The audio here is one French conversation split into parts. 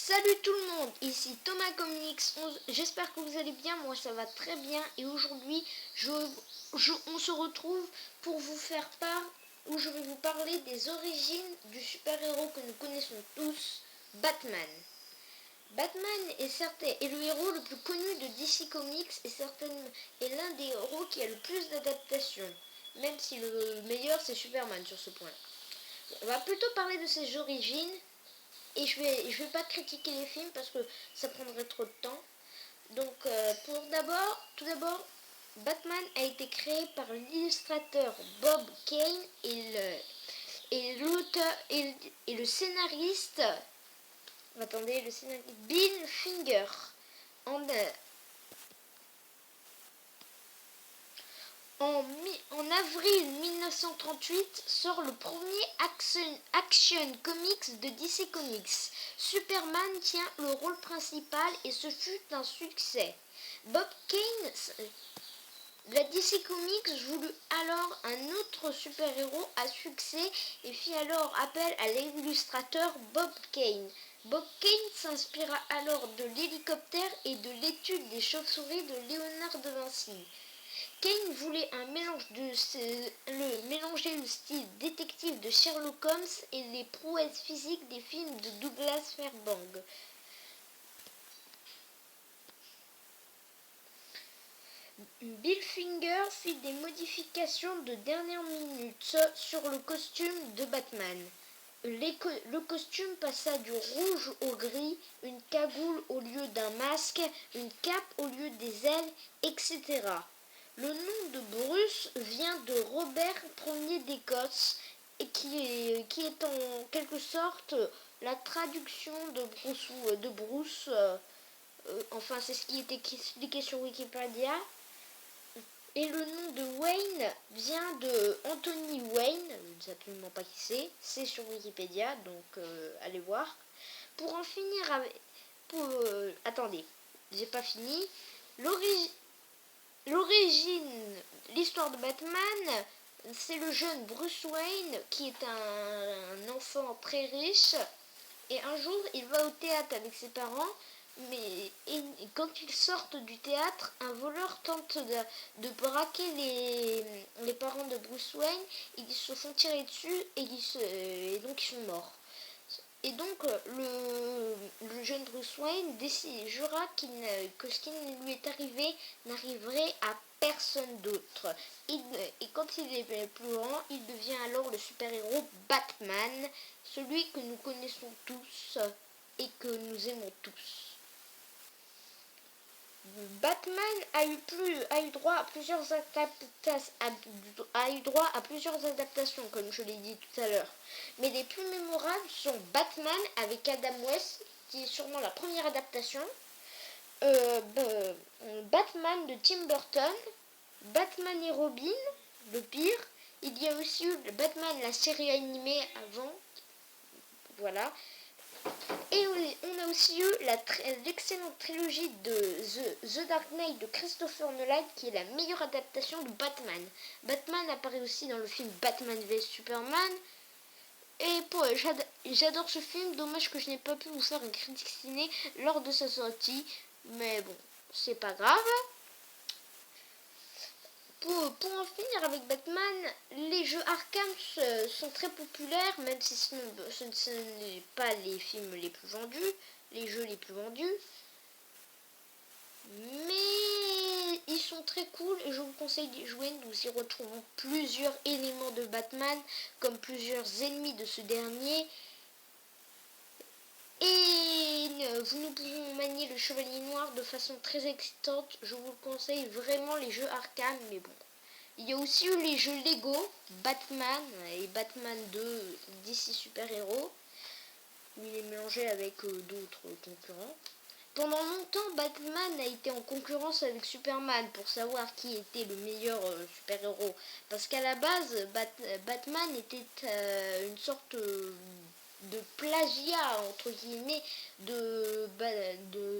Salut tout le monde, ici Thomas Comics, j'espère que vous allez bien, moi ça va très bien et aujourd'hui on se retrouve pour vous faire part, où je vais vous parler des origines du super-héros que nous connaissons tous, Batman. Batman est le héros le plus connu de DC Comics et l'un des héros qui a le plus d'adaptations, même si le meilleur c'est Superman sur ce point. On va plutôt parler de ses origines. Et je vais pas critiquer les films parce que ça prendrait trop de temps. Donc tout d'abord, Batman a été créé par l'illustrateur Bob Kane et l'auteur et le scénariste. Attendez, le scénariste Bill Finger. En avril 1938 sort le premier Action Comics de DC Comics. Superman tient le rôle principal et ce fut un succès. Bob Kane, la DC Comics voulut alors un autre super-héros à succès et fit alors appel à l'illustrateur Bob Kane. Bob Kane s'inspira alors de l'hélicoptère et de l'étude des chauves-souris de Léonard de Vinci. Kane voulait mélanger le style détective de Sherlock Holmes et les prouesses physiques des films de Douglas Fairbanks. Bill Finger fit des modifications de dernière minute sur le costume de Batman. Le costume passa du rouge au gris, une cagoule au lieu d'un masque, une cape au lieu des ailes, etc. Le nom de Bruce vient de Robert Ier d'Écosse et qui est en quelque sorte la traduction de Bruce. Enfin, c'est ce qui est expliqué sur Wikipédia. Et le nom de Wayne vient de Anthony Wayne, je ne sais absolument pas qui c'est sur Wikipédia, donc allez voir. Pour en finir avec... attendez, j'ai pas fini. L'histoire de Batman, c'est le jeune Bruce Wayne qui est un enfant très riche et un jour il va au théâtre avec ses parents, mais quand ils sortent du théâtre, un voleur tente de braquer les parents de Bruce Wayne, ils se font tirer dessus et donc ils sont morts. Et donc, le jeune Bruce Wayne jura que ce qui lui est arrivé n'arriverait à personne d'autre. Et quand il est plus grand, il devient alors le super-héros Batman, celui que nous connaissons tous et que nous aimons tous. Batman a eu droit à plusieurs adaptations, comme je l'ai dit tout à l'heure. Mais les plus mémorables sont Batman avec Adam West, qui est sûrement la première adaptation, Batman de Tim Burton, Batman et Robin, le pire. Il y a aussi eu Batman, la série animée avant, voilà. Et on a aussi eu l'excellente trilogie de The Dark Knight de Christopher Nolan, qui est la meilleure adaptation de Batman. Batman apparaît aussi dans le film Batman vs Superman. Et j'adore ce film, dommage que je n'ai pas pu vous faire une critique ciné lors de sa sortie. Mais bon, c'est pas grave. Pour en finir avec Batman, les jeux Arkham sont très populaires, même si ce n'est pas les films les plus vendus, les jeux les plus vendus. Mais ils sont très cool et je vous conseille d'y jouer. Nous y retrouvons plusieurs éléments de Batman, comme plusieurs ennemis de ce dernier. Et nous pouvons manier le Chevalier Noir de façon très excitante. Je vous conseille vraiment les jeux Arkham, mais bon. Il y a aussi eu les jeux Lego, Batman et Batman 2 DC Super Héros, où il est mélangé avec d'autres concurrents. Pendant longtemps, Batman a été en concurrence avec Superman pour savoir qui était le meilleur super-héros. Parce qu'à la base, Batman était une sorte de plagiat, entre guillemets, de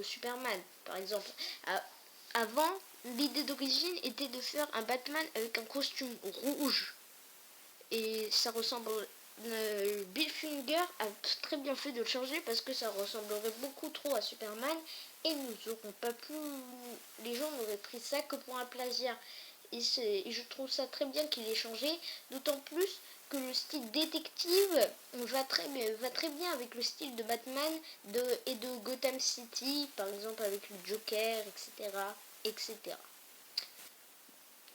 Superman. Par exemple, avant, l'idée d'origine était de faire un Batman avec un costume rouge. Et ça ressemble Bill Finger a très bien fait de le changer parce que ça ressemblerait beaucoup trop à Superman et nous aurons pas pu, les gens n'auraient pris ça que pour un plagiat. Et je trouve ça très bien qu'il ait changé, d'autant plus que le style détective va très bien avec le style de Batman et de Gotham City, par exemple avec le Joker, etc.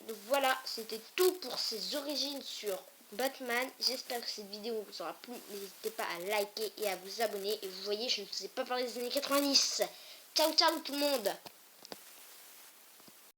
Donc voilà, c'était tout pour ces origines sur Batman. J'espère que cette vidéo vous aura plu. N'hésitez pas à liker et à vous abonner. Et vous voyez, je ne vous ai pas parlé des années 90. Ciao ciao tout le monde.